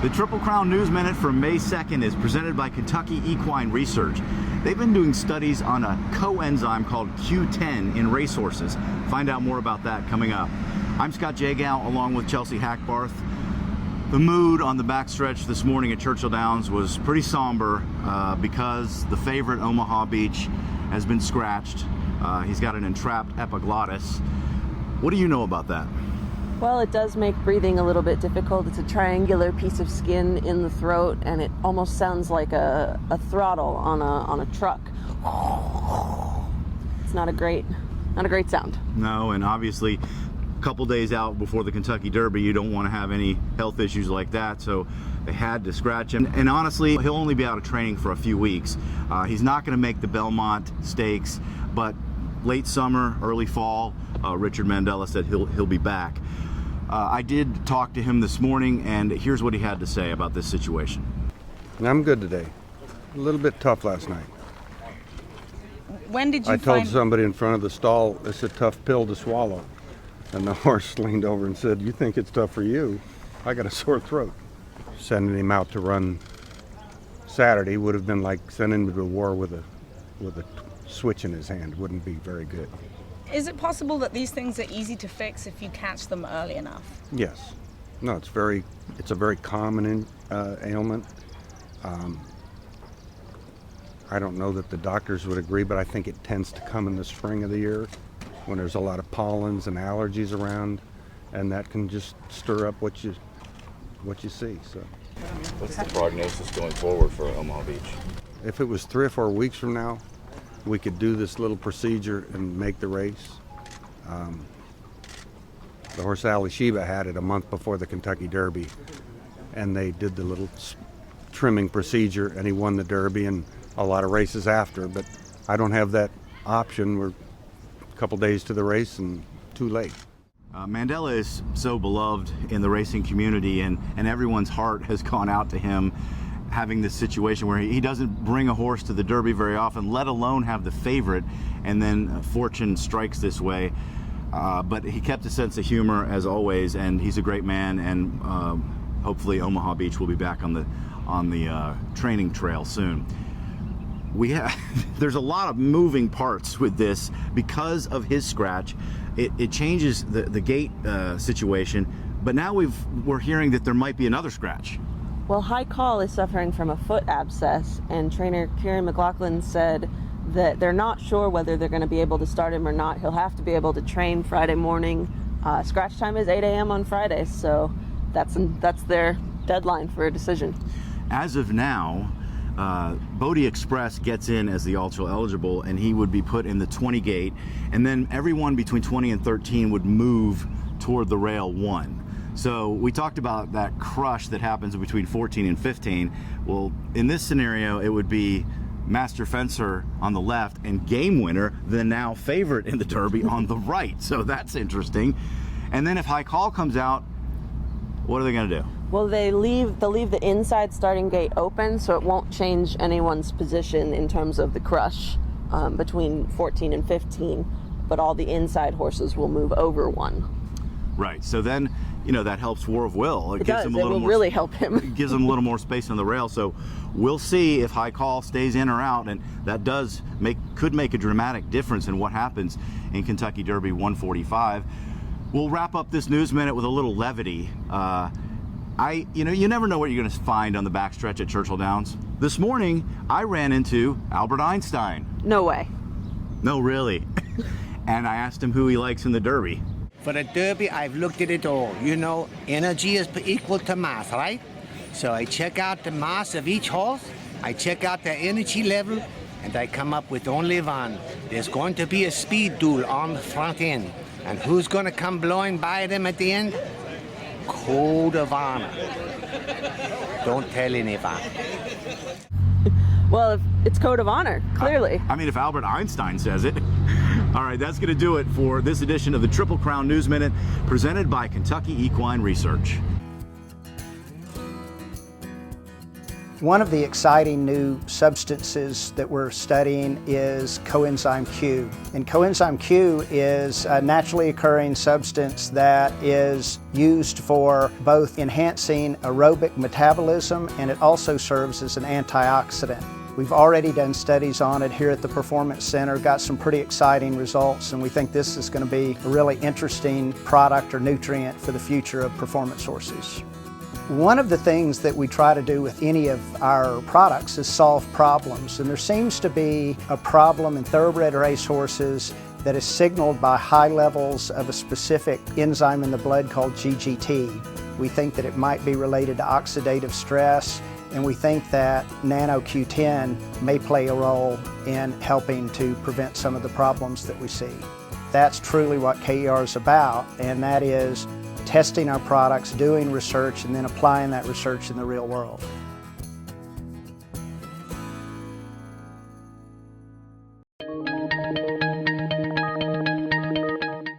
The Triple Crown News Minute for May 2nd is presented by Kentucky Equine Research. They've been doing studies on a coenzyme called Q10 in racehorses. Find out more about that coming up. I'm Scott Jagow along with Chelsea Hackbarth. The mood on the backstretch this morning at Churchill Downs was pretty somber because the favorite Omaha Beach has been scratched. He's got an entrapped epiglottis. What do you know about that? Well, it does make breathing a little bit difficult. It's a triangular piece of skin in the throat, and it almost sounds like a throttle on a truck. It's not a great sound. No, and obviously a couple days out before the Kentucky Derby, you don't want to have any health issues like that, so they had to scratch him. And honestly, he'll only be out of training for a few weeks. He's not going to make the Belmont Stakes, but late summer, early fall, Richard Mandella said he'll be back. I did talk to him this morning, and here's what he had to say about this situation. I'm good today. A little bit tough last night. When did you I told somebody in front of the stall, it's a tough pill to swallow. And the horse leaned over and said, "You think it's tough for you? I got a sore throat." Sending him out to run Saturday would have been like sending him to war with a switch in his hand. Wouldn't be very good. Is it possible that these things are easy to fix if you catch them early enough? Yes. No, it's a very common ailment. I don't know that the doctors would agree, but I think it tends to come in the spring of the year when there's a lot of pollens and allergies around, and that can just stir up what you see. So, what's the prognosis going forward for Omaha Beach? If it was 3 or 4 weeks from now, we could do this little procedure and make the race. The horse Ali Sheba had it a month before the Kentucky Derby, and they did the little trimming procedure, and he won the Derby and a lot of races after. But I don't have that option. We're a couple days to the race and too late. Mandella is so beloved in the racing community, and everyone's heart has gone out to him, having this situation where he doesn't bring a horse to the Derby very often, let alone have the favorite, and then fortune strikes this way. But he kept a sense of humor as always, and he's a great man, and hopefully Omaha Beach will be back on the training trail soon. There's a lot of moving parts with this because of his scratch. It changes the gait situation, but now we're hearing that there might be another scratch. Well, High Call is suffering from a foot abscess, and trainer Kieran McLaughlin said that they're not sure whether they're going to be able to start him or not. He'll have to be able to train Friday morning. Scratch time is 8 a.m. on Friday, so that's their deadline for a decision. As of now, Bodie Express gets in as the ultra eligible, and he would be put in the 20 gate, and then everyone between 20 and 13 would move toward the rail 1. So we talked about that crush that happens between 14 and 15. Well, in this scenario, it would be Master Fencer on the left and Game Winner, the now favorite in the Derby, on the right. So that's interesting. And then if High Call comes out, what are they going to do? Well, they'll leave the inside starting gate open, so it won't change anyone's position in terms of the crush between 14 and 15, but all the inside horses will move over 1. Right. So then, that helps War of Will. It does. It will really help him. It gives him a little more space on the rail. So we'll see if High Call stays in or out, and that could make a dramatic difference in what happens in Kentucky Derby 145. We'll wrap up this news minute with a little levity. You never know what you're going to find on the backstretch at Churchill Downs. This morning, I ran into Albert Einstein. No way. No, really. And I asked him who he likes in the Derby. For the Derby, I've looked at it all. Energy is equal to mass, right? So I check out the mass of each horse, I check out their energy level, and I come up with only one. There's going to be a speed duel on the front end. And who's going to come blowing by them at the end? Code of honor. Don't tell anyone. Well, it's code of honor, clearly. I mean, if Albert Einstein says it. All right, that's going to do it for this edition of the Triple Crown News Minute, presented by Kentucky Equine Research. One of the exciting new substances that we're studying is Coenzyme Q. And Coenzyme Q is a naturally occurring substance that is used for both enhancing aerobic metabolism, and it also serves as an antioxidant. We've already done studies on it here at the Performance Center, got some pretty exciting results, and we think this is going to be a really interesting product or nutrient for the future of performance horses. One of the things that we try to do with any of our products is solve problems, and there seems to be a problem in thoroughbred racehorses that is signaled by high levels of a specific enzyme in the blood called GGT. We think that it might be related to oxidative stress, and we think that Nano Q10 may play a role in helping to prevent some of the problems that we see. That's truly what KER is about, and that is testing our products, doing research, and then applying that research in the real world.